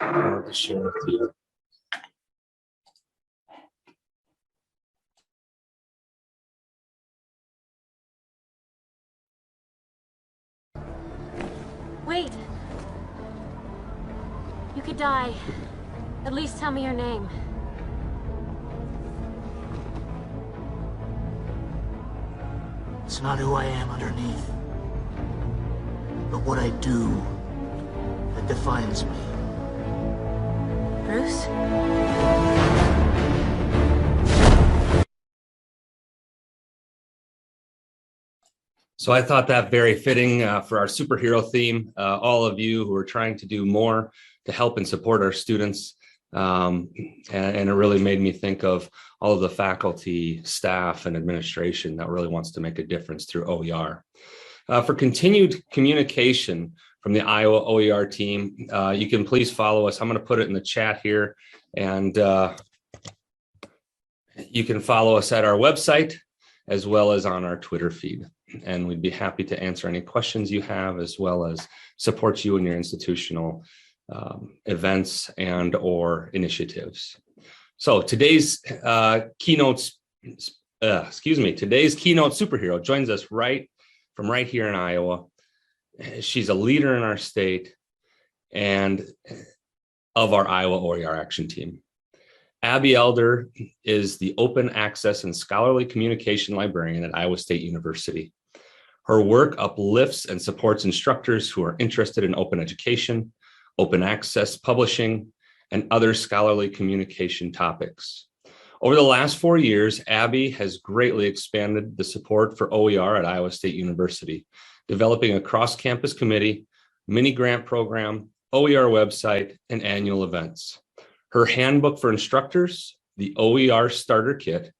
To share with you. Wait. You could die. At least tell me your name. It's not who I am underneath, but what I do that defines me. Bruce? So I thought that very fitting for our superhero theme. All of you who are trying to do more to help and support our students. And it really made me think of all of the faculty, staff, and administration that really wants to make a difference through OER. For continued communication from the Iowa OER team, you can please follow us. I'm going to put it in the chat here, and you can follow us at our website as well as on our Twitter feed. And we'd be happy to answer any questions you have, as well as support you in your institutional events and or initiatives. So today's keynote superhero joins us from right here in Iowa. She's a leader in our state and of our Iowa OER action team. Abby Elder is the open access and scholarly communication librarian at Iowa State University. Her work uplifts and supports instructors who are interested in open education, open access publishing, and other scholarly communication topics. Over the last 4 years, Abby has greatly expanded the support for OER at Iowa State University, developing a cross-campus committee, mini grant program, OER website, and annual events. Her handbook for instructors, the OER Starter Kit,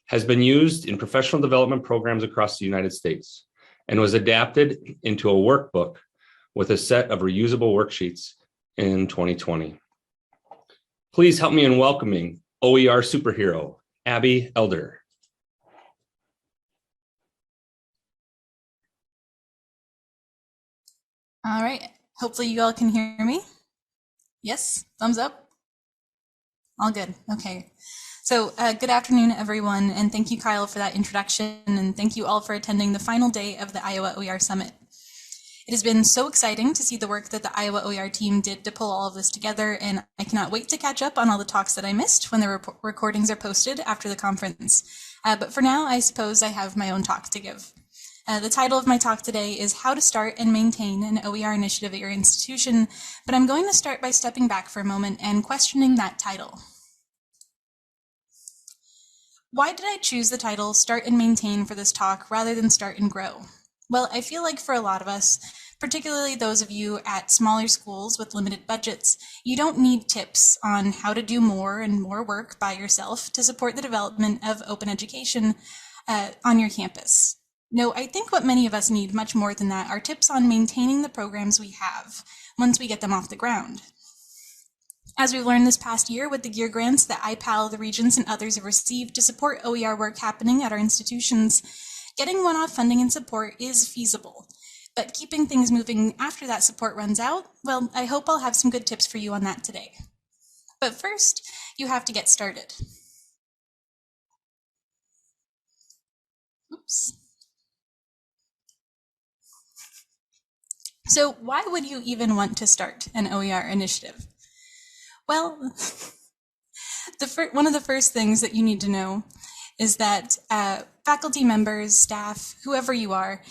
has been used in professional development programs across the United States and was adapted into a workbook with a set of reusable worksheets in 2020. Please help me in welcoming OER superhero, Abby Elder. All right, hopefully you all can hear me. Yes, thumbs up. All good, okay. So good afternoon, everyone, and thank you, Kyle, for that introduction, and thank you all for attending the final day of the Iowa OER Summit. It has been so exciting to see the work that the Iowa OER team did to pull all of this together, and I cannot wait to catch up on all the talks that I missed when the recordings are posted after the conference. But for now, I suppose I have my own talk to give. The title of my talk today is How to Start and Maintain an OER Initiative at Your Institution, but I'm going to start by stepping back for a moment and questioning that title. Why did I choose the title Start and Maintain for this talk rather than Start and Grow? Well, I feel like for a lot of us, particularly those of you at smaller schools with limited budgets, you don't need tips on how to do more and more work by yourself to support the development of open education on your campus. No, I think what many of us need much more than that are tips on maintaining the programs we have once we get them off the ground. As we've learned this past year with the gear grants that IPAL, the Regents, and others have received to support OER work happening at our institutions, getting one-off funding and support is feasible. But keeping things moving after that support runs out, well, I hope I'll have some good tips for you on that today. But first, you have to get started. Oops. So why would you even want to start an OER initiative? Well, one of the first things that you need to know is that faculty members, staff, whoever you are,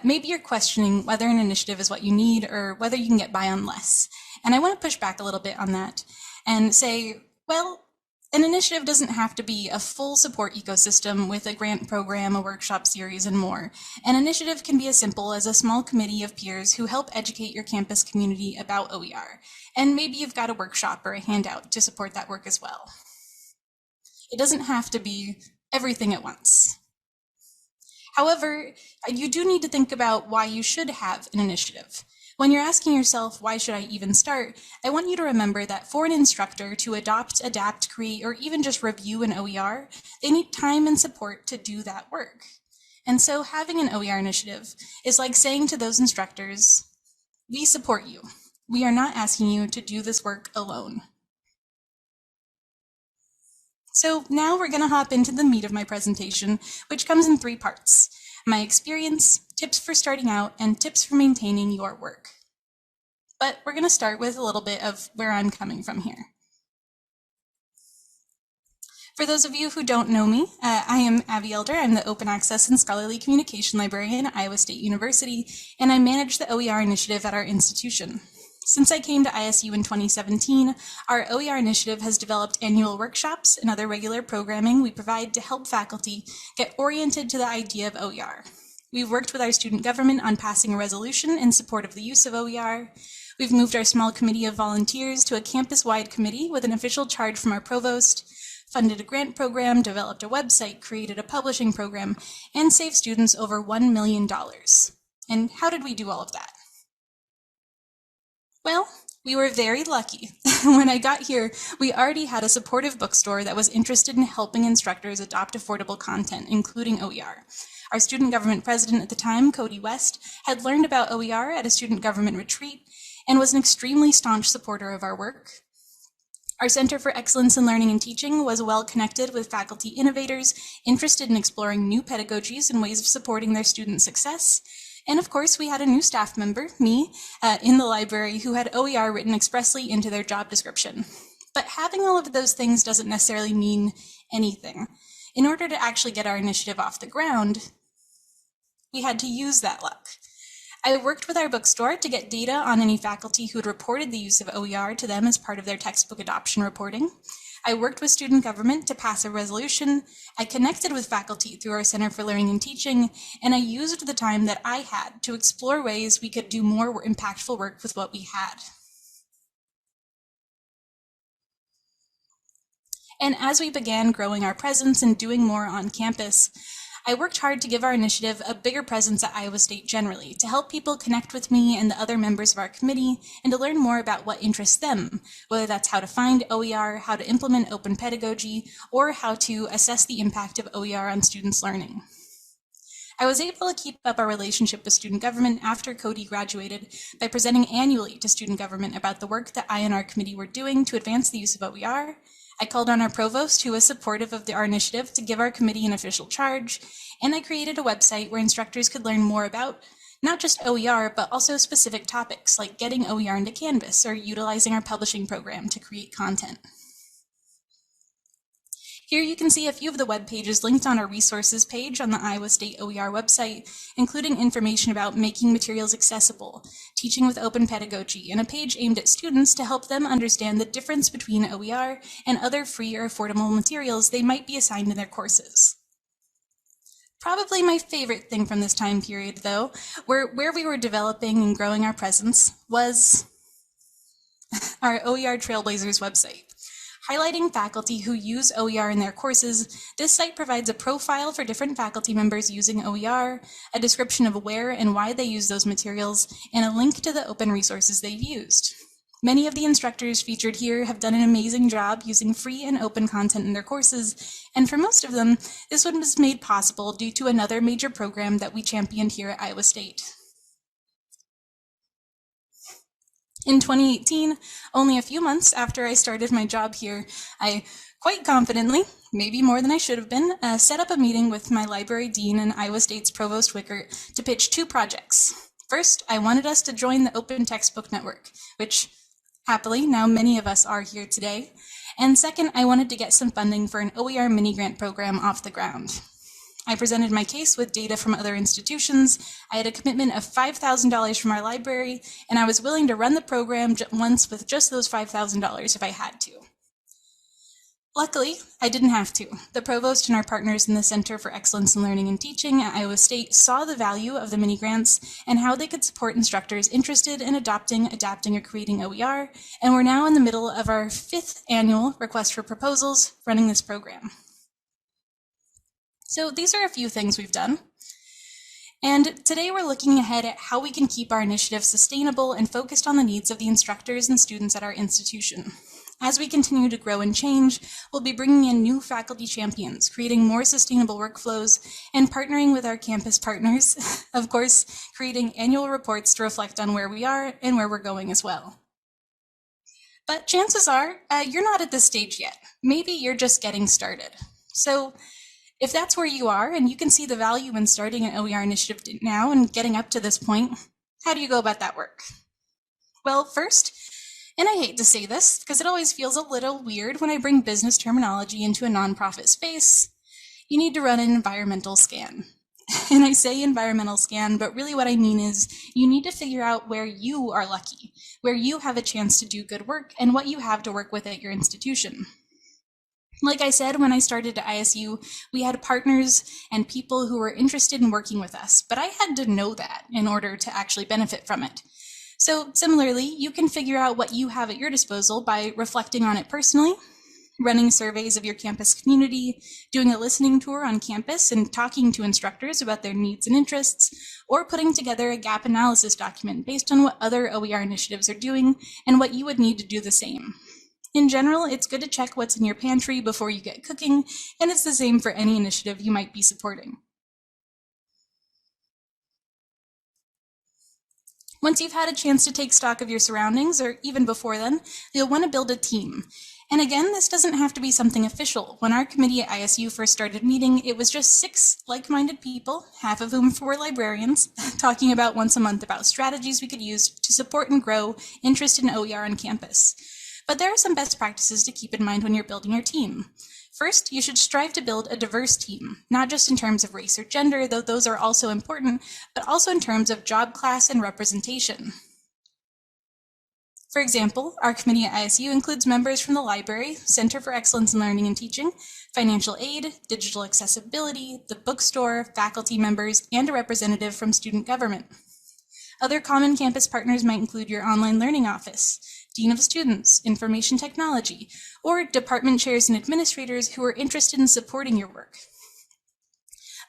maybe you're questioning whether an initiative is what you need or whether you can get by on less. And I want to push back a little bit on that and say, well, an initiative doesn't have to be a full support ecosystem with a grant program, a workshop series, and more. An initiative can be as simple as a small committee of peers who help educate your campus community about OER. And maybe you've got a workshop or a handout to support that work as well. It doesn't have to be everything at once. However, you do need to think about why you should have an initiative. When you're asking yourself, why should I even start? I want you to remember that for an instructor to adopt, adapt, create, or even just review an OER, they need time and support to do that work. And so having an OER initiative is like saying to those instructors, we support you. We are not asking you to do this work alone. So now we're going to hop into the meat of my presentation, which comes in 3 parts: my experience, tips for starting out, and tips for maintaining your work. But we're going to start with a little bit of where I'm coming from here. For those of you who don't know me, I am Abby Elder. I'm the Open Access and Scholarly Communication Librarian at Iowa State University, and I manage the OER initiative at our institution. Since I came to ISU in 2017, our OER initiative has developed annual workshops and other regular programming we provide to help faculty get oriented to the idea of OER. We've worked with our student government on passing a resolution in support of the use of OER. We've moved our small committee of volunteers to a campus-wide committee with an official charge from our provost, funded a grant program, developed a website, created a publishing program, and saved students over $1 million. And how did we do all of that? Well, we were very lucky. When I got here, we already had a supportive bookstore that was interested in helping instructors adopt affordable content, including OER. Our student government president at the time, Cody West, had learned about OER at a student government retreat and was an extremely staunch supporter of our work. Our Center for Excellence in Learning and Teaching was well connected with faculty innovators interested in exploring new pedagogies and ways of supporting their student success. And of course, we had a new staff member, me, in the library who had OER written expressly into their job description. But having all of those things doesn't necessarily mean anything. In order to actually get our initiative off the ground, we had to use that luck. I worked with our bookstore to get data on any faculty who had reported the use of OER to them as part of their textbook adoption reporting. I worked with student government to pass a resolution. I connected with faculty through our Center for Learning and Teaching, and I used the time that I had to explore ways we could do more impactful work with what we had. And as we began growing our presence and doing more on campus, I worked hard to give our initiative a bigger presence at Iowa State generally, to help people connect with me and the other members of our committee, and to learn more about what interests them, whether that's how to find OER, how to implement open pedagogy, or how to assess the impact of OER on students' learning. I was able to keep up our relationship with student government after Cody graduated by presenting annually to student government about the work that I and our committee were doing to advance the use of OER. I called on our provost, who was supportive of our initiative, to give our committee an official charge, and I created a website where instructors could learn more about not just OER, but also specific topics like getting OER into Canvas or utilizing our publishing program to create content. Here you can see a few of the web pages linked on our resources page on the Iowa State OER website, including information about making materials accessible, teaching with open pedagogy, and a page aimed at students to help them understand the difference between OER and other free or affordable materials they might be assigned in their courses. Probably my favorite thing from this time period, though, where we were developing and growing our presence, was our OER Trailblazers website. Highlighting faculty who use OER in their courses, this site provides a profile for different faculty members using OER, a description of where and why they use those materials, and a link to the open resources they've used. Many of the instructors featured here have done an amazing job using free and open content in their courses, and for most of them, this was made possible due to another major program that we championed here at Iowa State. In 2018, only a few months after I started my job here, I quite confidently, maybe more than I should have been, set up a meeting with my library dean and Iowa State's Provost Wickert to pitch 2 projects. First, I wanted us to join the Open Textbook Network, which happily now many of us are here today. And second, I wanted to get some funding for an OER mini-grant program off the ground. I presented my case with data from other institutions. I had a commitment of $5,000 from our library, and I was willing to run the program once with just those $5,000 if I had to. Luckily, I didn't have to. The provost and our partners in the Center for Excellence in Learning and Teaching at Iowa State saw the value of the mini-grants and how they could support instructors interested in adopting, adapting, or creating OER, and we're now in the middle of our 5th annual request for proposals running this program. So these are a few things we've done. And today we're looking ahead at how we can keep our initiative sustainable and focused on the needs of the instructors and students at our institution. As we continue to grow and change, we'll be bringing in new faculty champions, creating more sustainable workflows, and partnering with our campus partners, of course, creating annual reports to reflect on where we are and where we're going as well. But chances are, you're not at this stage yet. Maybe you're just getting started. So if that's where you are and you can see the value in starting an OER initiative now and getting up to this point, how do you go about that work? Well, first, and I hate to say this because it always feels a little weird when I bring business terminology into a nonprofit space, you need to run an environmental scan. And I say environmental scan, but really what I mean is you need to figure out where you are lucky, where you have a chance to do good work, and what you have to work with at your institution. Like I said, when I started at ISU, we had partners and people who were interested in working with us, but I had to know that in order to actually benefit from it. So similarly, you can figure out what you have at your disposal by reflecting on it personally, running surveys of your campus community, doing a listening tour on campus and talking to instructors about their needs and interests, or putting together a gap analysis document based on what other OER initiatives are doing and what you would need to do the same. In general, it's good to check what's in your pantry before you get cooking, and it's the same for any initiative you might be supporting. Once you've had a chance to take stock of your surroundings, or even before then, you'll want to build a team. And again, this doesn't have to be something official. When our committee at ISU first started meeting, it was just 6 like-minded people, half of whom were librarians, talking about once a month about strategies we could use to support and grow interest in OER on campus. But there are some best practices to keep in mind when you're building your team. First, you should strive to build a diverse team, not just in terms of race or gender, though those are also important, but also in terms of job class and representation. For example, our committee at ISU includes members from the library, Center for Excellence in Learning and Teaching, financial aid, digital accessibility, the bookstore, faculty members, and a representative from student government. Other common campus partners might include your online learning office, Dean of Students, Information Technology, or department chairs and administrators who are interested in supporting your work.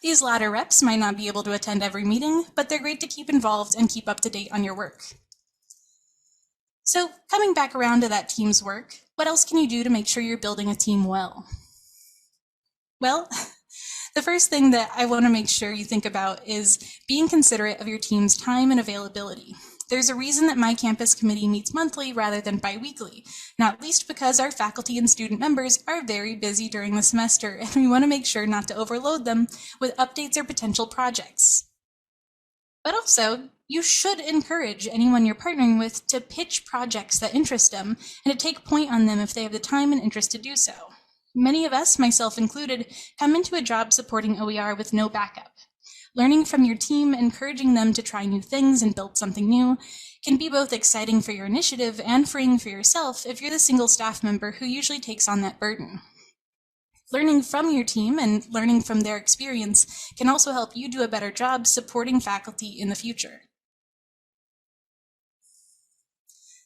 These latter reps might not be able to attend every meeting, but they're great to keep involved and keep up to date on your work. So, coming back around to that team's work, what else can you do to make sure you're building a team well? Well, the first thing that I want to make sure you think about is being considerate of your team's time and availability. There's a reason that my campus committee meets monthly rather than bi-weekly, not least because our faculty and student members are very busy during the semester, and we want to make sure not to overload them with updates or potential projects. But also, you should encourage anyone you're partnering with to pitch projects that interest them and to take point on them if they have the time and interest to do so. Many of us, myself included, come into a job supporting OER with no backup. Learning from your team, encouraging them to try new things and build something new, can be both exciting for your initiative and freeing for yourself if you're the single staff member who usually takes on that burden. Learning from your team and learning from their experience can also help you do a better job supporting faculty in the future.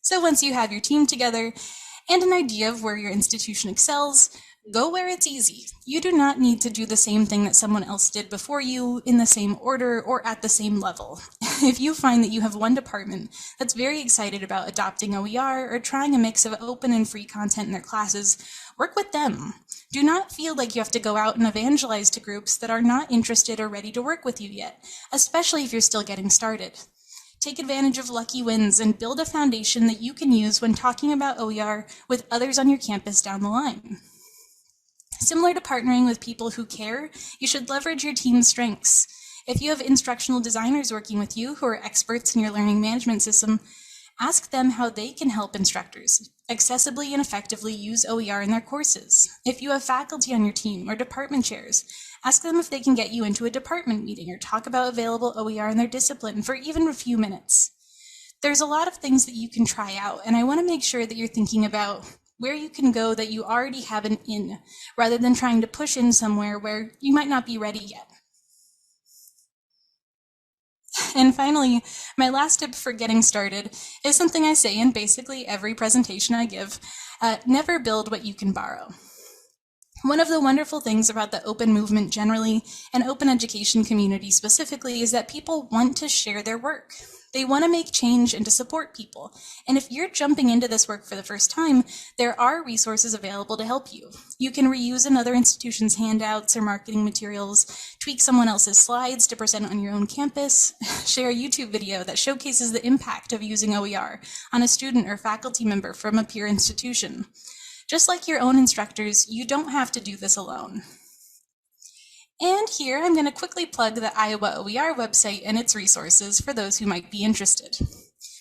So once you have your team together and an idea of where your institution excels, go where it's easy. You do not need to do the same thing that someone else did before you in the same order or at the same level. If you find that you have one department that's very excited about adopting OER or trying a mix of open and free content in their classes, work with them. Do not feel like you have to go out and evangelize to groups that are not interested or ready to work with you yet, especially if you're still getting started. Take advantage of lucky wins and build a foundation that you can use when talking about OER with others on your campus down the line. Similar to partnering with people who care, you should leverage your team's strengths. If you have instructional designers working with you who are experts in your learning management system, ask them how they can help instructors accessibly and effectively use OER in their courses. If you have faculty on your team or department chairs, ask them if they can get you into a department meeting or talk about available OER in their discipline for even a few minutes. There's a lot of things that you can try out, and I want to make sure that you're thinking about where you can go that you already have an in, rather than trying to push in somewhere where you might not be ready yet. And finally, my last tip for getting started is something I say in basically every presentation I give. Never build what you can borrow. One of the wonderful things about the open movement generally and open education community specifically is that people want to share their work. They want to make change and to support people. And if you're jumping into this work for the first time, there are resources available to help you. You can reuse another institution's handouts or marketing materials, tweak someone else's slides to present on your own campus, share a YouTube video that showcases the impact of using OER on a student or faculty member from a peer institution. Just like your own instructors, you don't have to do this alone. And here I'm going to quickly plug the Iowa OER website and its resources for those who might be interested.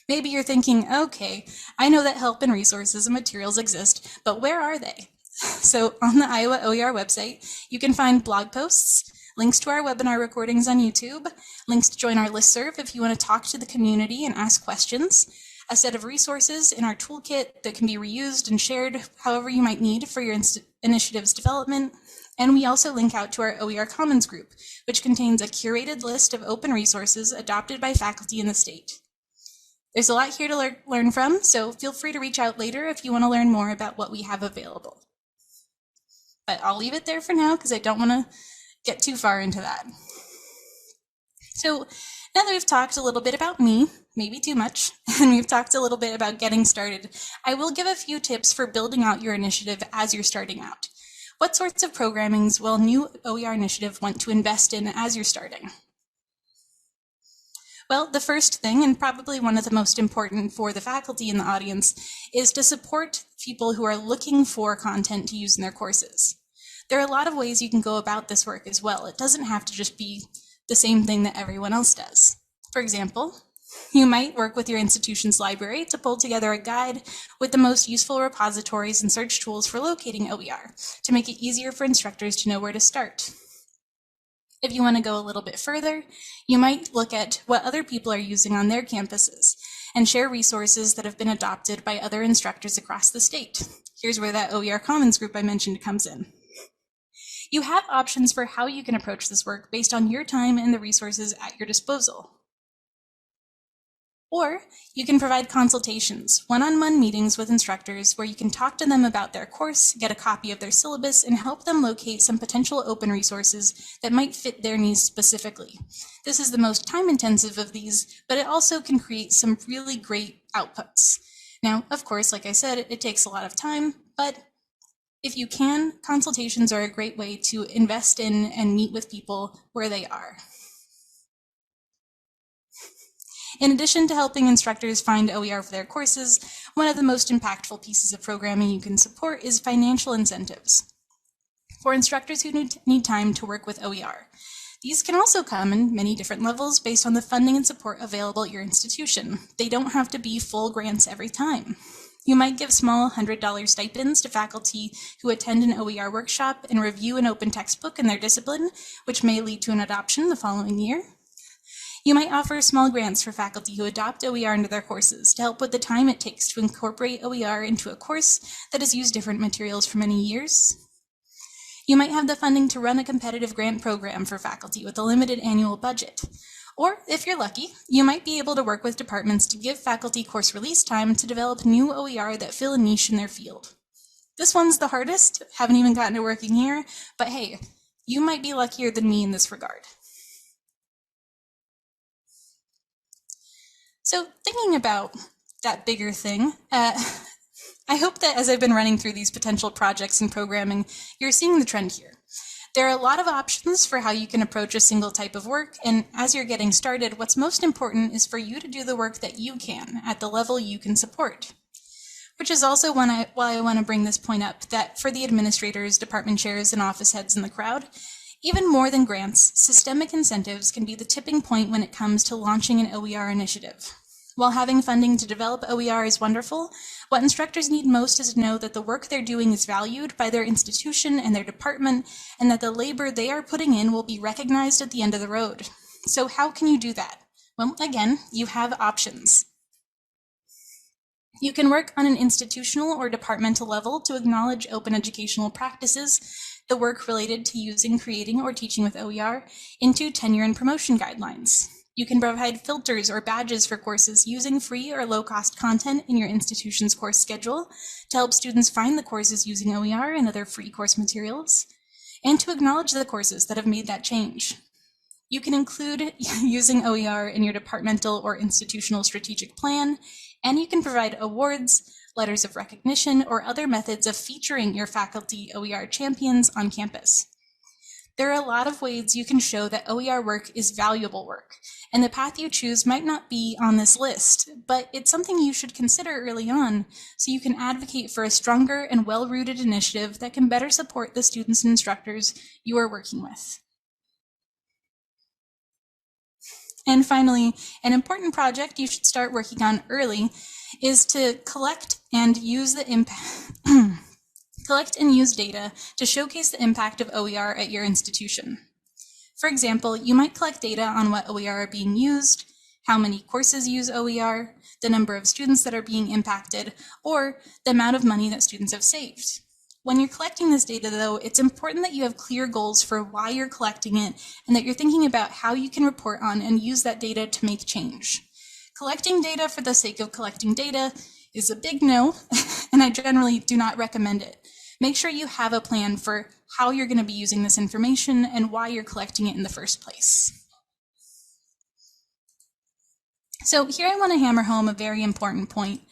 Maybe you're thinking, okay, I know that help and resources and materials exist, but where are they? So on the Iowa OER website, you can find blog posts, links to our webinar recordings on YouTube, links to join our listserv if you want to talk to the community and ask questions, a set of resources in our toolkit that can be reused and shared however you might need for your initiative's development. And we also link out to our OER Commons group, which contains a curated list of open resources adopted by faculty in the state. There's a lot here to learn from, so feel free to reach out later if you want to learn more about what we have available. But I'll leave it there for now because I don't want to get too far into that. So now that we've talked a little bit about me, maybe too much, and we've talked a little bit about getting started, I will give a few tips for building out your initiative as you're starting out. What sorts of programmings will a new OER initiative want to invest in as you're starting? Well, the first thing, and probably one of the most important for the faculty in the audience, is to support people who are looking for content to use in their courses. There are a lot of ways you can go about this work as well. It doesn't have to just be the same thing that everyone else does. For example, you might work with your institution's library to pull together a guide with the most useful repositories and search tools for locating OER to make it easier for instructors to know where to start. If you want to go a little bit further, you might look at what other people are using on their campuses and share resources that have been adopted by other instructors across the state. Here's where that OER Commons group I mentioned comes in. You have options for how you can approach this work based on your time and the resources at your disposal. Or you can provide consultations, one-on-one meetings with instructors where you can talk to them about their course, get a copy of their syllabus, and help them locate some potential open resources that might fit their needs specifically. This is the most time-intensive of these, but it also can create some really great outputs. Now, of course, like I said, it takes a lot of time, but if you can, consultations are a great way to invest in and meet with people where they are. In addition to helping instructors find OER for their courses, one of the most impactful pieces of programming you can support is financial incentives for instructors who need time to work with OER. These can also come in many different levels based on the funding and support available at your institution. They don't have to be full grants every time. You might give small $100 stipends to faculty who attend an OER workshop and review an open textbook in their discipline, which may lead to an adoption the following year. You might offer small grants for faculty who adopt OER into their courses to help with the time it takes to incorporate OER into a course that has used different materials for many years. You might have the funding to run a competitive grant program for faculty with a limited annual budget. Or, if you're lucky, you might be able to work with departments to give faculty course release time to develop new OER that fill a niche in their field. This one's the hardest, haven't even gotten it working here, but hey, you might be luckier than me in this regard. So thinking about that bigger thing, I hope that as I've been running through these potential projects and programming, you're seeing the trend here. There are a lot of options for how you can approach a single type of work, and as you're getting started, what's most important is for you to do the work that you can at the level you can support. Which is also why I want to bring this point up, that for the administrators, department chairs, and office heads in the crowd, even more than grants, systemic incentives can be the tipping point when it comes to launching an OER initiative. While having funding to develop OER is wonderful, what instructors need most is to know that the work they're doing is valued by their institution and their department, and that the labor they are putting in will be recognized at the end of the road. So how can you do that? Well, again, you have options. You can work on an institutional or departmental level to acknowledge open educational practices, the work related to using, creating, or teaching with OER into tenure and promotion guidelines. You can provide filters or badges for courses using free or low-cost content in your institution's course schedule to help students find the courses using OER and other free course materials, and to acknowledge the courses that have made that change. You can include using OER in your departmental or institutional strategic plan, and you can provide awards, letters of recognition, or other methods of featuring your faculty OER champions on campus. There are a lot of ways you can show that OER work is valuable work, and the path you choose might not be on this list, but it's something you should consider early on so you can advocate for a stronger and well-rooted initiative that can better support the students and instructors you are working with. And finally, an important project you should start working on early is to collect and use the collect and use data to showcase the impact of OER at your institution. For example, you might collect data on what OER are being used, how many courses use OER, the number of students that are being impacted, or the amount of money that students have saved. When you're collecting this data, though, it's important that you have clear goals for why you're collecting it and that you're thinking about how you can report on and use that data to make change. Collecting data for the sake of collecting data is a big no, and I generally do not recommend it. Make sure you have a plan for how you're going to be using this information and why you're collecting it in the first place. So here I want to hammer home a very important point.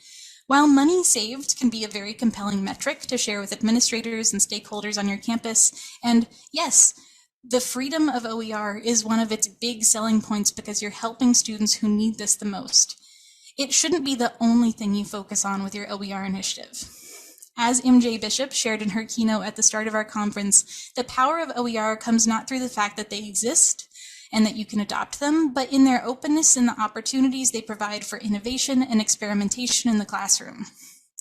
While money saved can be a very compelling metric to share with administrators and stakeholders on your campus, and yes, the freedom of OER is one of its big selling points because you're helping students who need this the most. It shouldn't be the only thing you focus on with your OER initiative. As MJ Bishop shared in her keynote at the start of our conference, the power of OER comes not through the fact that they exist and that you can adopt them, but in their openness and the opportunities they provide for innovation and experimentation in the classroom.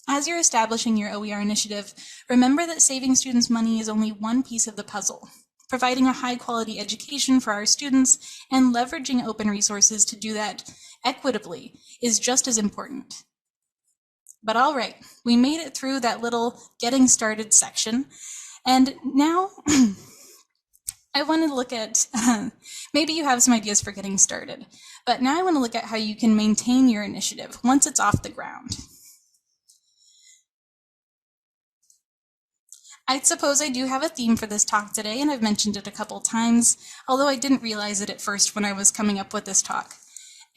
As you're establishing your OER initiative, remember that saving students money is only one piece of the puzzle. Providing a high-quality education for our students and leveraging open resources to do that equitably is just as important. But all right, we made it through that little getting started section, and now I want to look at, maybe you have some ideas for getting started, but now I want to look at how you can maintain your initiative once it's off the ground. I suppose I do have a theme for this talk today, and I've mentioned it a couple times, although I didn't realize it at first when I was coming up with this talk.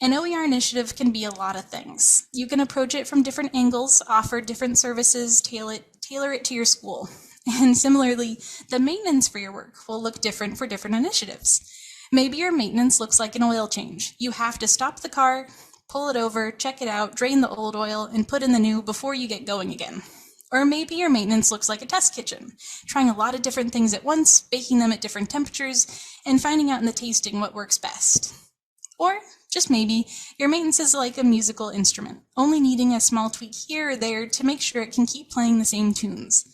An OER initiative can be a lot of things. You can approach it from different angles, offer different services, tailor it to your school. And similarly, the maintenance for your work will look different for different initiatives. Maybe your maintenance looks like an oil change. You have to stop the car, pull it over, check it out, drain the old oil, and put in the new before you get going again. Or maybe your maintenance looks like a test kitchen, trying a lot of different things at once, baking them at different temperatures, and finding out in the tasting what works best. Or just maybe your maintenance is like a musical instrument, only needing a small tweak here or there to make sure it can keep playing the same tunes.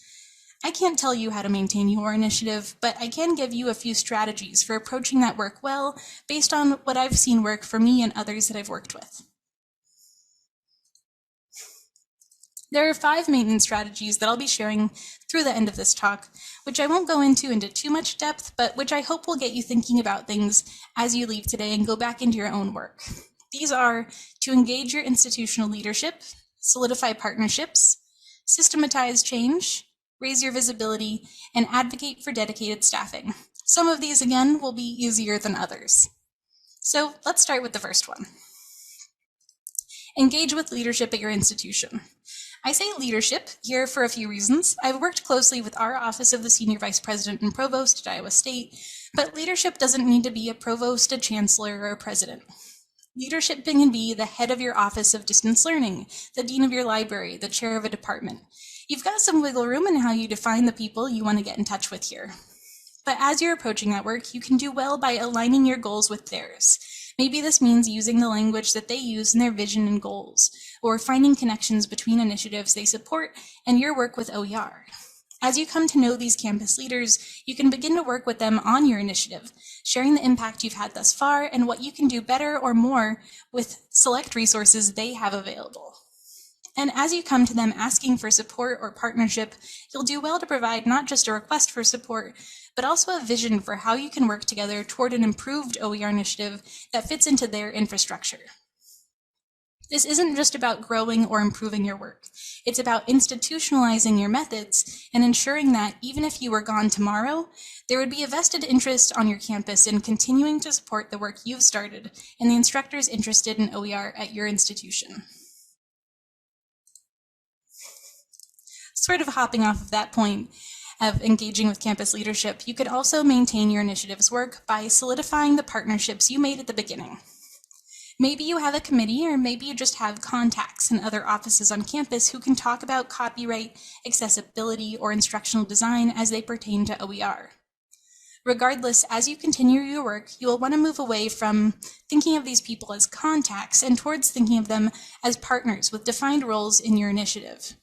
I can't tell you how to maintain your initiative, but I can give you a few strategies for approaching that work well based on what I've seen work for me and others that I've worked with. There are 5 maintenance strategies that I'll be sharing through the end of this talk, which I won't go into too much depth, but which I hope will get you thinking about things as you leave today and go back into your own work. These are to engage your institutional leadership, solidify partnerships, systematize change, raise your visibility, and advocate for dedicated staffing. Some of these, again, will be easier than others. So let's start with the first one. Engage with leadership at your institution. I say leadership here for a few reasons. I've worked closely with our Office of the Senior Vice President and Provost at Iowa State, but leadership doesn't need to be a provost, a chancellor, or a president. Leadership can be the head of your Office of Distance Learning, the dean of your library, the chair of a department. You've got some wiggle room in how you define the people you want to get in touch with here. But as you're approaching that work, you can do well by aligning your goals with theirs. Maybe this means using the language that they use in their vision and goals, or finding connections between initiatives they support and your work with OER. As you come to know these campus leaders, you can begin to work with them on your initiative, sharing the impact you've had thus far and what you can do better or more with select resources they have available. And as you come to them asking for support or partnership, you'll do well to provide not just a request for support, but also a vision for how you can work together toward an improved OER initiative that fits into their infrastructure. This isn't just about growing or improving your work. It's about institutionalizing your methods and ensuring that even if you were gone tomorrow, there would be a vested interest on your campus in continuing to support the work you've started and the instructors interested in OER at your institution. Sort of hopping off of that point of engaging with campus leadership, you could also maintain your initiative's work by solidifying the partnerships you made at the beginning. Maybe you have a committee, or maybe you just have contacts in other offices on campus who can talk about copyright, accessibility, or instructional design as they pertain to OER. Regardless, as you continue your work, you will want to move away from thinking of these people as contacts and towards thinking of them as partners with defined roles in your initiative.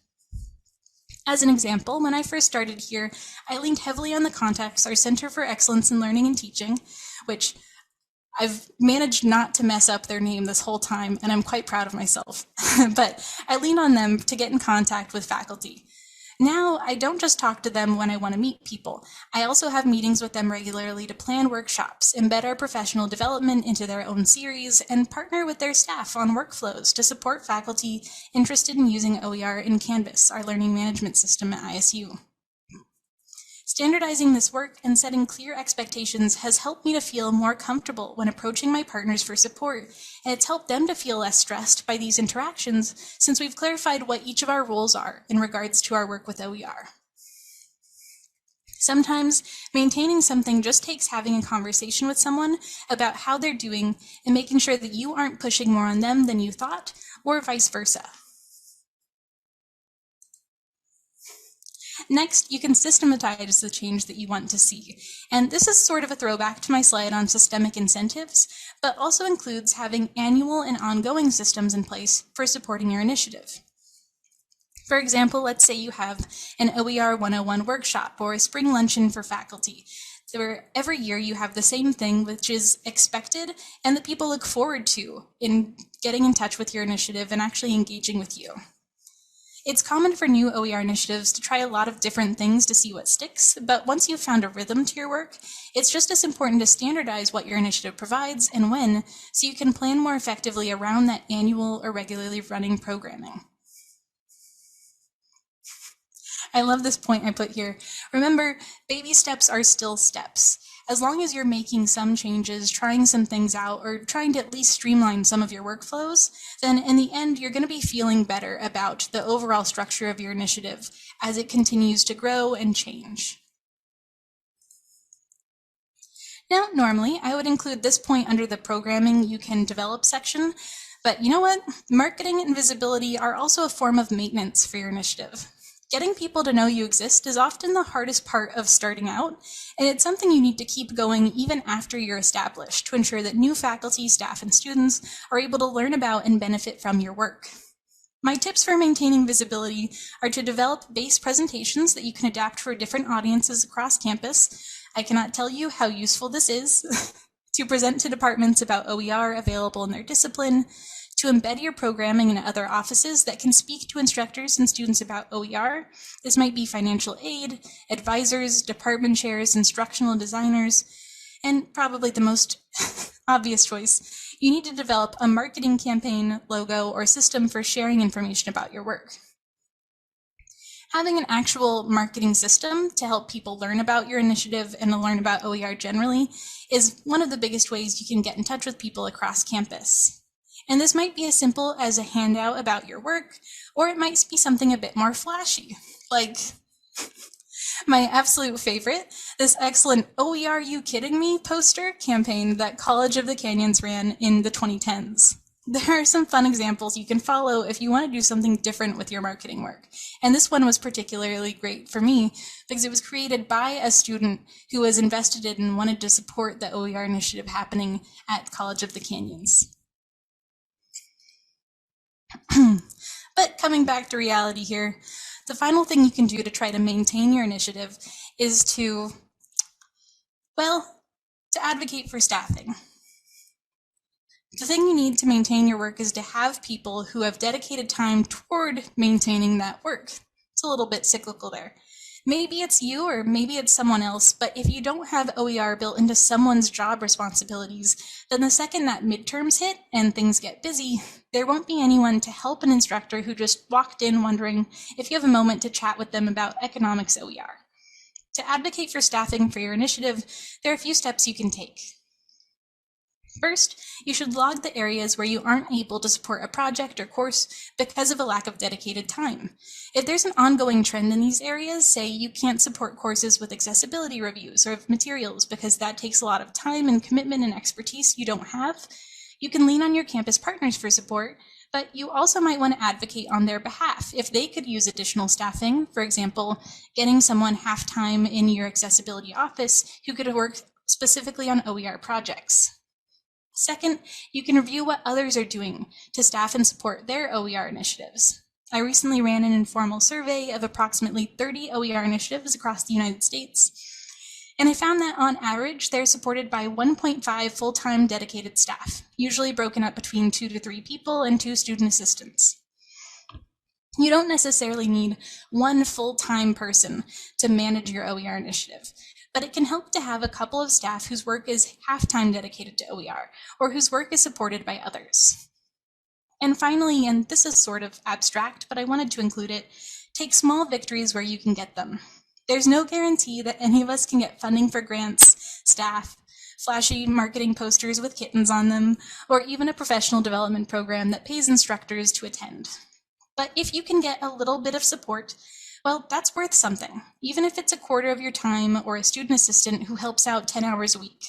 As an example, when I first started here, I leaned heavily on the contacts, our Center for Excellence in Learning and Teaching, which I've managed not to mess up their name this whole time, and I'm quite proud of myself. But I lean on them to get in contact with faculty. Now, I don't just talk to them when I want to meet people. I also have meetings with them regularly to plan workshops, embed our professional development into their own series, and partner with their staff on workflows to support faculty interested in using OER in Canvas, our learning management system at ISU. Standardizing this work and setting clear expectations has helped me to feel more comfortable when approaching my partners for support, and it's helped them to feel less stressed by these interactions since we've clarified what each of our roles are in regards to our work with OER. Sometimes maintaining something just takes having a conversation with someone about how they're doing and making sure that you aren't pushing more on them than you thought, or vice versa. Next, you can systematize the change that you want to see. And this is sort of a throwback to my slide on systemic incentives, but also includes having annual and ongoing systems in place for supporting your initiative. For example, let's say you have an OER 101 workshop or a spring luncheon for faculty, where every year you have the same thing which is expected and that people look forward to in getting in touch with your initiative and actually engaging with you. It's common for new OER initiatives to try a lot of different things to see what sticks, but once you've found a rhythm to your work, it's just as important to standardize what your initiative provides and when, so you can plan more effectively around that annual or regularly running programming. I love this point I put here. Remember, baby steps are still steps. As long as you're making some changes, trying some things out, or trying to at least streamline some of your workflows, then in the end, you're going to be feeling better about the overall structure of your initiative as it continues to grow and change. Now, normally, I would include this point under the programming you can develop section, but you know what? Marketing and visibility are also a form of maintenance for your initiative. Getting people to know you exist is often the hardest part of starting out, and it's something you need to keep going even after you're established to ensure that new faculty, staff, and students are able to learn about and benefit from your work. My tips for maintaining visibility are to develop base presentations that you can adapt for different audiences across campus. I cannot tell you how useful this is. To present to departments about OER available in their discipline, to embed your programming in other offices that can speak to instructors and students about OER. This might be financial aid, advisors, department chairs, instructional designers, and probably the most obvious choice, you need to develop a marketing campaign, logo, or system for sharing information about your work. Having an actual marketing system to help people learn about your initiative and to learn about OER generally is one of the biggest ways you can get in touch with people across campus. And this might be as simple as a handout about your work, or it might be something a bit more flashy, like my absolute favorite, this excellent "OER You Kidding Me" poster campaign that College of the Canyons ran in the 2010s. There are some fun examples you can follow if you want to do something different with your marketing work. And this one was particularly great for me because it was created by a student who was invested in and wanted to support the OER initiative happening at College of the Canyons. But coming back to reality here, the final thing you can do to try to maintain your initiative is to advocate for staffing. The thing you need to maintain your work is to have people who have dedicated time toward maintaining that work. It's a little bit cyclical there. Maybe it's you or maybe it's someone else, but if you don't have OER built into someone's job responsibilities, then the second that midterms hit and things get busy, there won't be anyone to help an instructor who just walked in wondering if you have a moment to chat with them about economics OER. To advocate for staffing for your initiative, there are a few steps you can take. First, you should log the areas where you aren't able to support a project or course because of a lack of dedicated time. If there's an ongoing trend in these areas, say you can't support courses with accessibility reviews or materials because that takes a lot of time and commitment and expertise you don't have, you can lean on your campus partners for support, but you also might want to advocate on their behalf if they could use additional staffing, for example, getting someone half-time in your accessibility office who could work specifically on OER projects. Second, you can review what others are doing to staff and support their OER initiatives. I recently ran an informal survey of approximately 30 OER initiatives across the United States, and I found that on average, they're supported by 1.5 full-time dedicated staff, usually broken up between 2 to 3 people and 2 student assistants. You don't necessarily need one full-time person to manage your OER initiative, but it can help to have a couple of staff whose work is half-time dedicated to OER, or whose work is supported by others. And finally, and this is sort of abstract, but I wanted to include it, take small victories where you can get them. There's no guarantee that any of us can get funding for grants, staff, flashy marketing posters with kittens on them, or even a professional development program that pays instructors to attend. But if you can get a little bit of support, well, that's worth something, even if it's a quarter of your time or a student assistant who helps out 10 hours a week.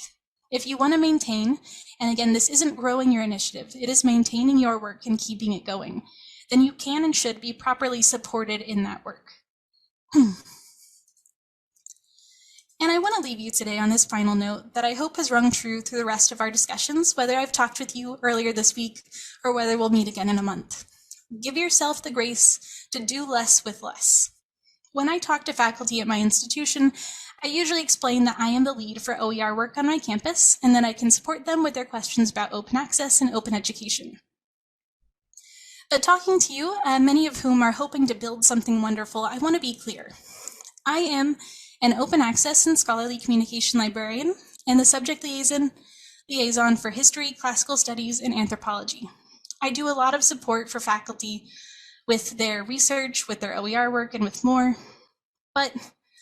If you want to maintain, and again, this isn't growing your initiative, it is maintaining your work and keeping it going, then you can and should be properly supported in that work. And I want to leave you today on this final note that I hope has rung true through the rest of our discussions, whether I've talked with you earlier this week or whether we'll meet again in a month. Give yourself the grace to do less with less. When I talk to faculty at my institution, I usually explain that I am the lead for OER work on my campus and that I can support them with their questions about open access and open education. But talking to you, many of whom are hoping to build something wonderful, I want to be clear. I am an open access and scholarly communication librarian and the subject liaison for history, classical studies, and anthropology. I do a lot of support for faculty with their research, with their OER work, and with more. But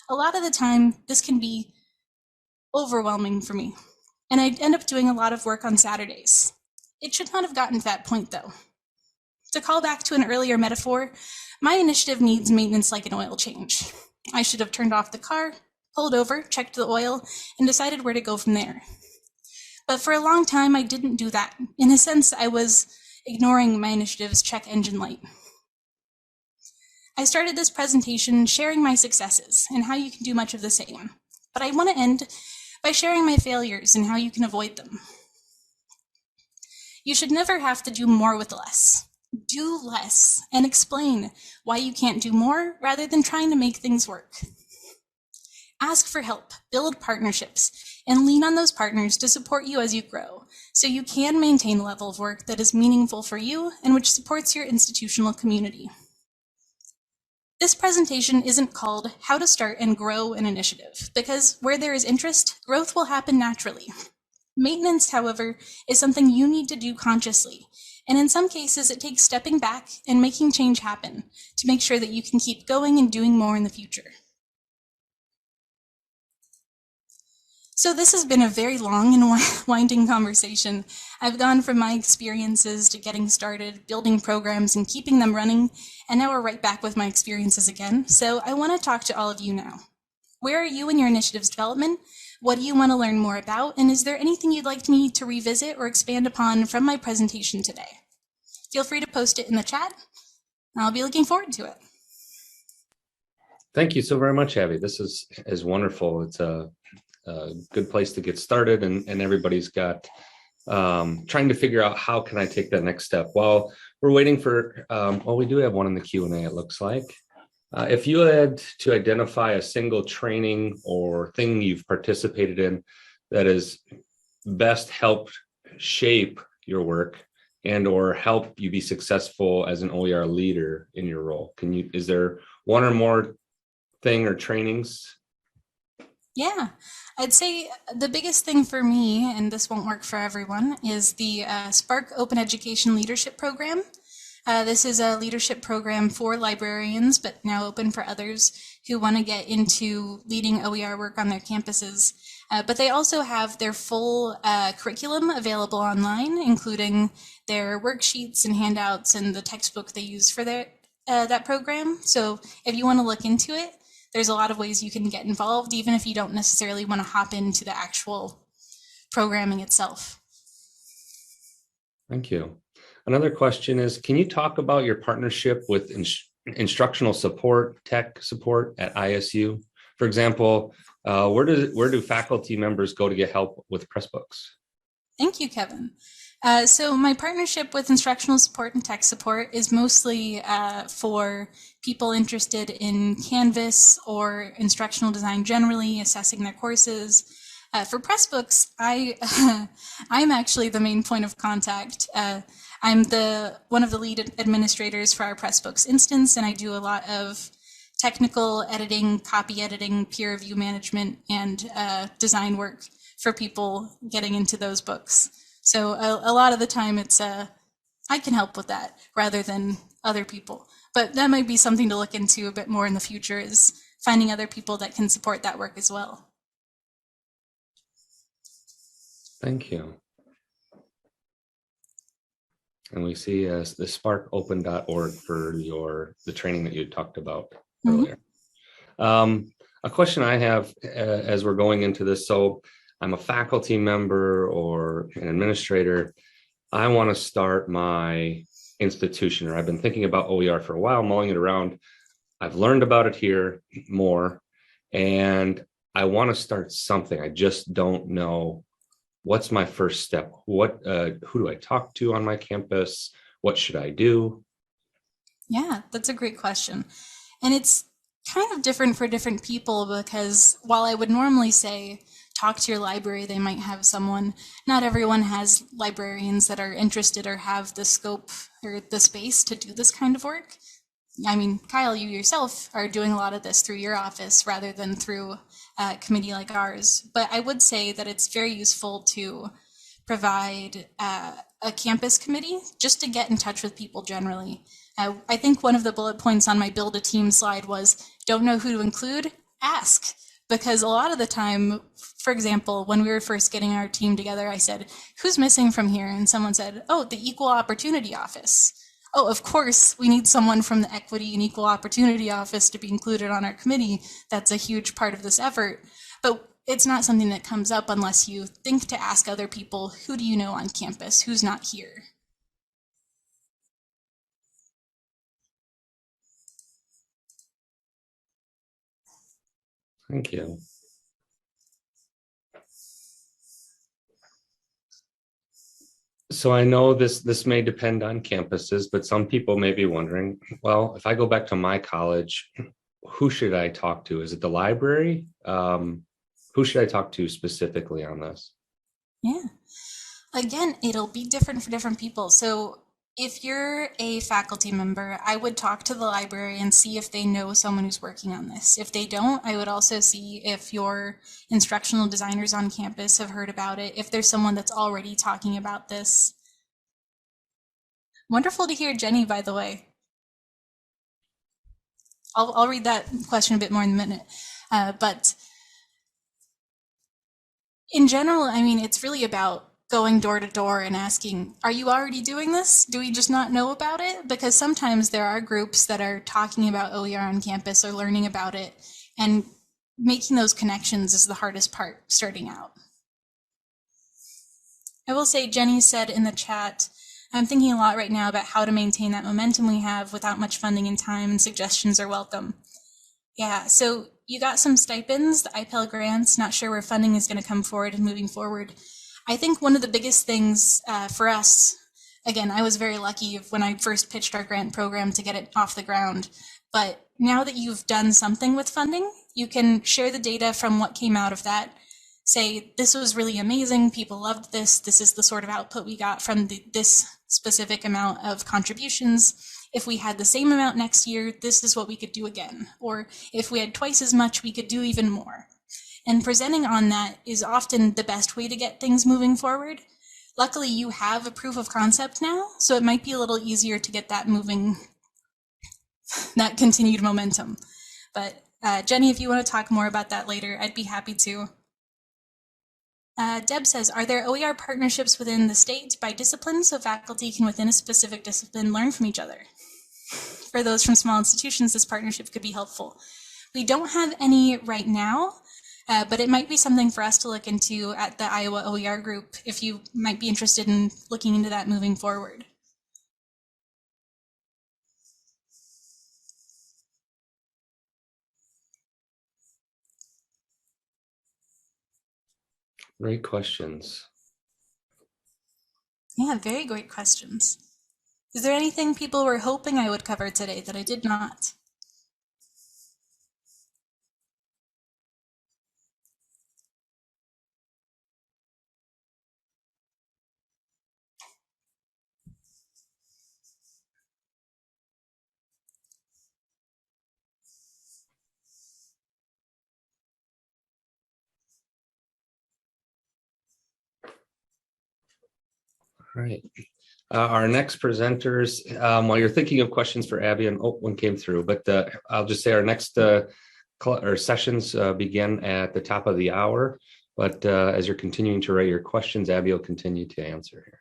a lot of the time, this can be overwhelming for me. And I end up doing a lot of work on Saturdays. It should not have gotten to that point, though. To call back to an earlier metaphor, my initiative needs maintenance like an oil change. I should have turned off the car, pulled over, checked the oil, and decided where to go from there. But for a long time, I didn't do that. In a sense, I was ignoring my initiative's check engine light. I started this presentation sharing my successes and how you can do much of the same. But I want to end by sharing my failures and how you can avoid them. You should never have to do more with less. Do less and explain why you can't do more rather than trying to make things work. Ask for help, build partnerships, and lean on those partners to support you as you grow, so you can maintain a level of work that is meaningful for you and which supports your institutional community. This presentation isn't called How to Start and Grow an Initiative, because where there is interest, growth will happen naturally. Maintenance, however, is something you need to do consciously, and in some cases it takes stepping back and making change happen to make sure that you can keep going and doing more in the future. So this has been a very long and winding conversation. I've gone from my experiences to getting started, building programs and keeping them running, and now we're right back with my experiences again. So I want to talk to all of you now. Where are you in your initiative's development? What do you want to learn more about? And is there anything you'd like me to revisit or expand upon from my presentation today? Feel free to post it in the chat. I'll be looking forward to it. Thank you so very much, Abby. This is wonderful. It's a good place to get started, and everybody's got trying to figure out how can I take that next step. While we're waiting for, well, we do have one in the Q&A, it looks like. If you had to identify a single training or thing you've participated in that has best helped shape your work and or help you be successful as an OER leader in your role? Is there one or more thing or trainings? Yeah, I'd say the biggest thing for me, and this won't work for everyone, is the Spark Open Education Leadership Program. This is a leadership program for librarians, but now open for others who want to get into leading OER work on their campuses. But they also have their full curriculum available online, including their worksheets and handouts and the textbook they use for that program. So if you want to look into it, there's a lot of ways you can get involved, even if you don't necessarily want to hop into the actual programming itself. Thank you. Another question is, can you talk about your partnership with instructional support, tech support at ISU? For example, where do faculty members go to get help with Pressbooks? Thank you, Kevin. So my partnership with instructional support and tech support is mostly for people interested in Canvas or instructional design generally, assessing their courses. For Pressbooks, I'm actually the main point of contact. I'm one of the lead administrators for our Pressbooks instance, and I do a lot of technical editing, copy editing, peer review management, and design work for people getting into those books. So a lot of the time it's I can help with that rather than other people. But that might be something to look into a bit more in the future, is finding other people that can support that work as well. Thank you. And we see the sparkopen.org for the training that you talked about earlier. A question I have as we're going into this, so I'm a faculty member or an administrator. I want to start my institution, or I've been thinking about OER for a while, mulling it around. I've learned about it here more, and I want to start something. I just don't know what's my first step. Who do I talk to on my campus? What should I do? Yeah, that's a great question. And it's kind of different for different people, because while I would normally say talk to your library, they might have someone, not everyone has librarians that are interested or have the scope or the space to do this kind of work. I mean, Kyle, you yourself are doing a lot of this through your office rather than through a committee like ours. But I would say that it's very useful to provide a campus committee just to get in touch with people generally. I think one of the bullet points on my build a team slide was, don't know who to include? Ask. Because a lot of the time, for example, when we were first getting our team together, I said, who's missing from here? And someone said, oh, the Equal Opportunity Office. Oh, of course, we need someone from the Equity and Equal Opportunity Office to be included on our committee. That's a huge part of this effort. But it's not something that comes up unless you think to ask other people, who do you know on campus? Who's not here? Thank you. So I know this may depend on campuses, but some people may be wondering, well, if I go back to my college, who should I talk to? Is it the library? Who should I talk to specifically on this? Yeah. Again, it'll be different for different people. So if you're a faculty member, I would talk to the library and see if they know someone who's working on this. If they don't, I would also see if your instructional designers on campus have heard about it, if there's someone that's already talking about this. Wonderful to hear, Jenny, by the way. I'll read that question a bit more in a minute. But in general, I mean, it's really about going door to door and asking, are you already doing this? Do we just not know about it? Because sometimes there are groups that are talking about OER on campus or learning about it, and making those connections is the hardest part starting out. I will say, Jenny said in the chat, I'm thinking a lot right now about how to maintain that momentum we have without much funding and time, and suggestions are welcome. Yeah, so you got some stipends, the IPEL grants, not sure where funding is going to come forward and moving forward. I think one of the biggest things for us, again, I was very lucky when I first pitched our grant program to get it off the ground, but now that you've done something with funding, you can share the data from what came out of that, say, this was really amazing, people loved this, this is the sort of output we got from this specific amount of contributions. If we had the same amount next year, this is what we could do again. Or if we had twice as much, we could do even more. And presenting on that is often the best way to get things moving forward. Luckily, you have a proof of concept now, so it might be a little easier to get that moving, that continued momentum. But Jenny, if you want to talk more about that later, I'd be happy to. Deb says, are there OER partnerships within the state by discipline so faculty can within a specific discipline learn from each other? For those from small institutions, this partnership could be helpful. We don't have any right now, but it might be something for us to look into at the Iowa OER group if you might be interested in looking into that moving forward. Great questions. Yeah, very great questions. Is there anything people were hoping I would cover today that I did not? All right. Our next presenters, while you're thinking of questions for Abby, and one came through, but I'll just say our next sessions begin at the top of the hour. But as you're continuing to write your questions, Abby will continue to answer here.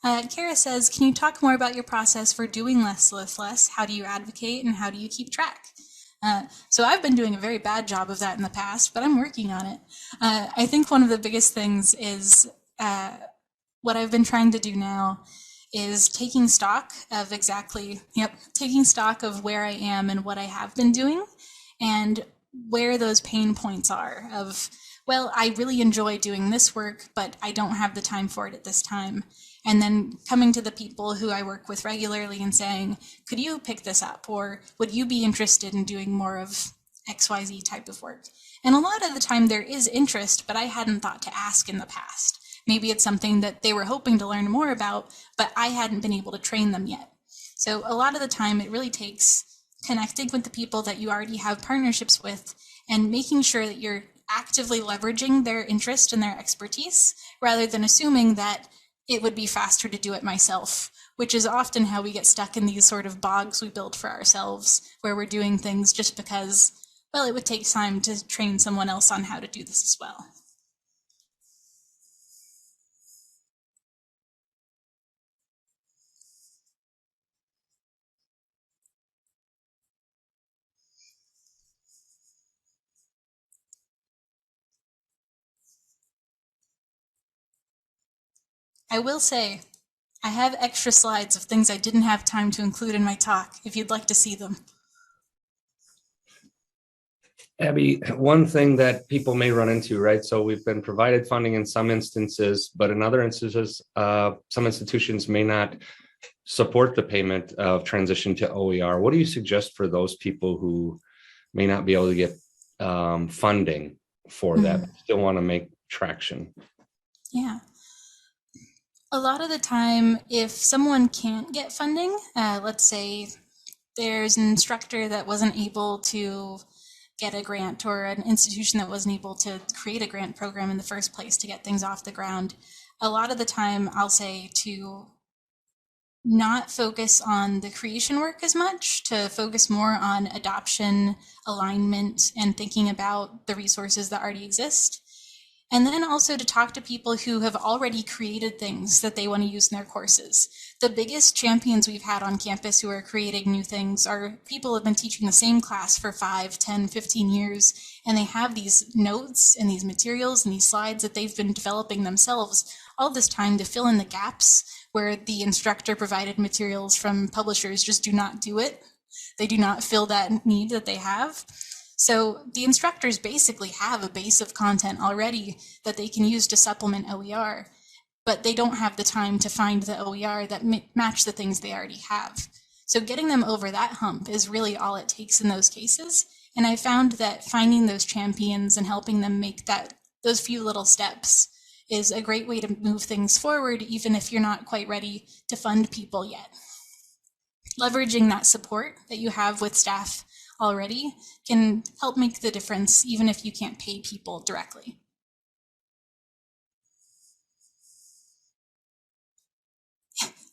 Yeah. Kara says, can you talk more about your process for doing less with less? How do you advocate and how do you keep track? So I've been doing a very bad job of that in the past, but I'm working on it. I think one of the biggest things is what I've been trying to do now is taking stock of taking stock of where I am and what I have been doing and where those pain points are of, well, I really enjoy doing this work, but I don't have the time for it at this time. And then coming to the people who I work with regularly and saying, could you pick this up? Or would you be interested in doing more of XYZ type of work? And a lot of the time there is interest, but I hadn't thought to ask in the past. Maybe it's something that they were hoping to learn more about, but I hadn't been able to train them yet. So a lot of the time it really takes connecting with the people that you already have partnerships with and making sure that you're actively leveraging their interest and their expertise rather than assuming that it would be faster to do it myself, which is often how we get stuck in these sort of bogs we build for ourselves where we're doing things just because, well, it would take time to train someone else on how to do this as well. I will say, I have extra slides of things I didn't have time to include in my talk, if you'd like to see them. Abby, one thing that people may run into, right? So we've been provided funding in some instances, but in other instances, some institutions may not support the payment of transition to OER. What do you suggest for those people who may not be able to get funding for that, but still want to make traction? Yeah. A lot of the time, if someone can't get funding, let's say there's an instructor that wasn't able to get a grant or an institution that wasn't able to create a grant program in the first place to get things off the ground, a lot of the time I'll say to not focus on the creation work as much, to focus more on adoption, alignment, and thinking about the resources that already exist. And then also to talk to people who have already created things that they want to use in their courses. The biggest champions we've had on campus who are creating new things are people who have been teaching the same class for 5, 10, 15 years, and they have these notes and these materials and these slides that they've been developing themselves all this time to fill in the gaps where the instructor provided materials from publishers just do not do it. They do not fill that need that they have. So the instructors basically have a base of content already that they can use to supplement OER, but they don't have the time to find the OER that match the things they already have. So getting them over that hump is really all it takes in those cases. And I found that finding those champions and helping them make those few little steps is a great way to move things forward, even if you're not quite ready to fund people yet. Leveraging that support that you have with staff already can help make the difference, even if you can't pay people directly.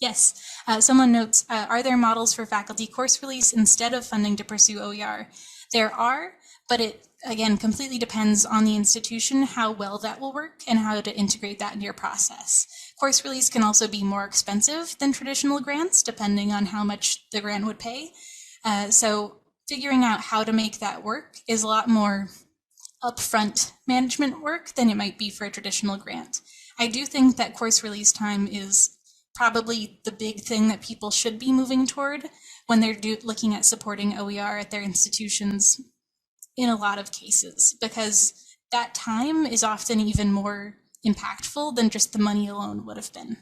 Yes, someone notes, are there models for faculty course release instead of funding to pursue OER? There are, but it, again, completely depends on the institution, how well that will work and how to integrate that into your process. Course release can also be more expensive than traditional grants, depending on how much the grant would pay. So figuring out how to make that work is a lot more upfront management work than it might be for a traditional grant. I do think that course release time is probably the big thing that people should be moving toward when they're looking at supporting OER at their institutions in a lot of cases, because that time is often even more impactful than just the money alone would have been.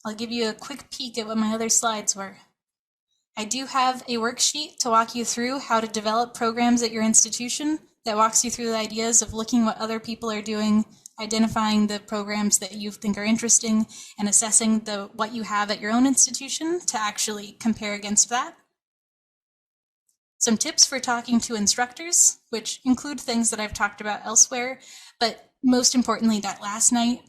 I'll give you a quick peek at what my other slides were. I do have a worksheet to walk you through how to develop programs at your institution that walks you through the ideas of looking what other people are doing, identifying the programs that you think are interesting, and assessing what you have at your own institution to actually compare against that. Some tips for talking to instructors, which include things that I've talked about elsewhere, but most importantly, that last night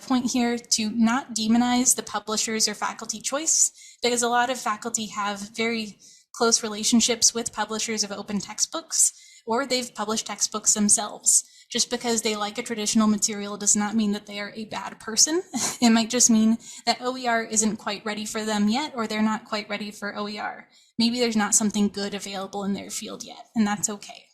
point here to not demonize the publisher's or faculty choice, because a lot of faculty have very close relationships with publishers of open textbooks, or they've published textbooks themselves. Just because they like a traditional material does not mean that they are a bad person. It might just mean that OER isn't quite ready for them yet, or they're not quite ready for OER. Maybe there's not something good available in their field yet, and that's okay.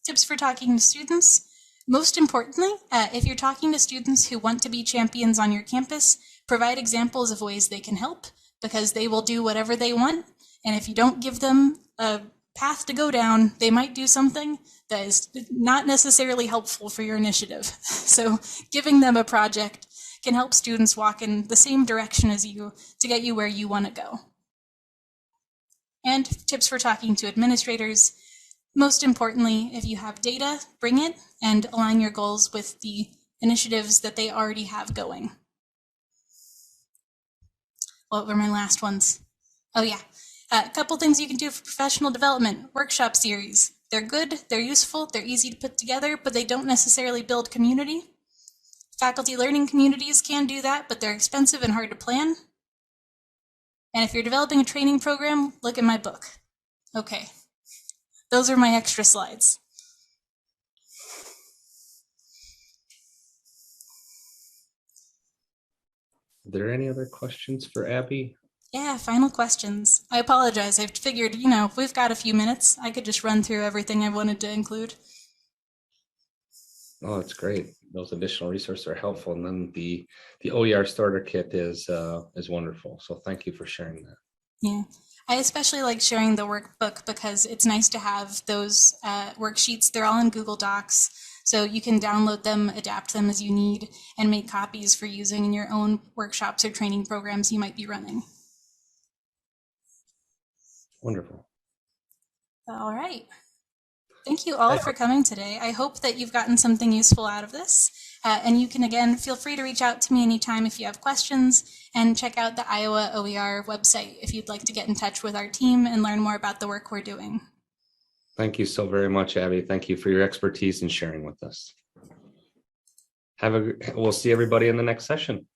Tips for talking to students. Most importantly, if you're talking to students who want to be champions on your campus, provide examples of ways they can help, because they will do whatever they want. And if you don't give them a path to go down, they might do something that is not necessarily helpful for your initiative. So giving them a project can help students walk in the same direction as you to get you where you want to go. And tips for talking to administrators. Most importantly, if you have data, bring it and align your goals with the initiatives that they already have going. What were my last ones? Oh yeah, a couple things you can do for professional development. Workshop series. They're good, they're useful, they're easy to put together, but they don't necessarily build community. Faculty learning communities can do that, but they're expensive and hard to plan. And if you're developing a training program, look at my book. Okay. Those are my extra slides. Are there any other questions for Abby? Yeah, final questions. I apologize. I figured, we've got a few minutes. I could just run through everything I wanted to include. Oh, that's great. Those additional resources are helpful. And then the OER starter kit is wonderful. So thank you for sharing that. Yeah. I especially like sharing the workbook because it's nice to have those worksheets. They're all in Google Docs, so you can download them, adapt them as you need, and make copies for using in your own workshops or training programs you might be running. Wonderful. All right. Thank you all for coming today. I hope that you've gotten something useful out of this. And you can, again, feel free to reach out to me anytime if you have questions, and check out the Iowa OER website if you'd like to get in touch with our team and learn more about the work we're doing. Thank you so very much, Abby. Thank you for your expertise and sharing with us. We'll see everybody in the next session.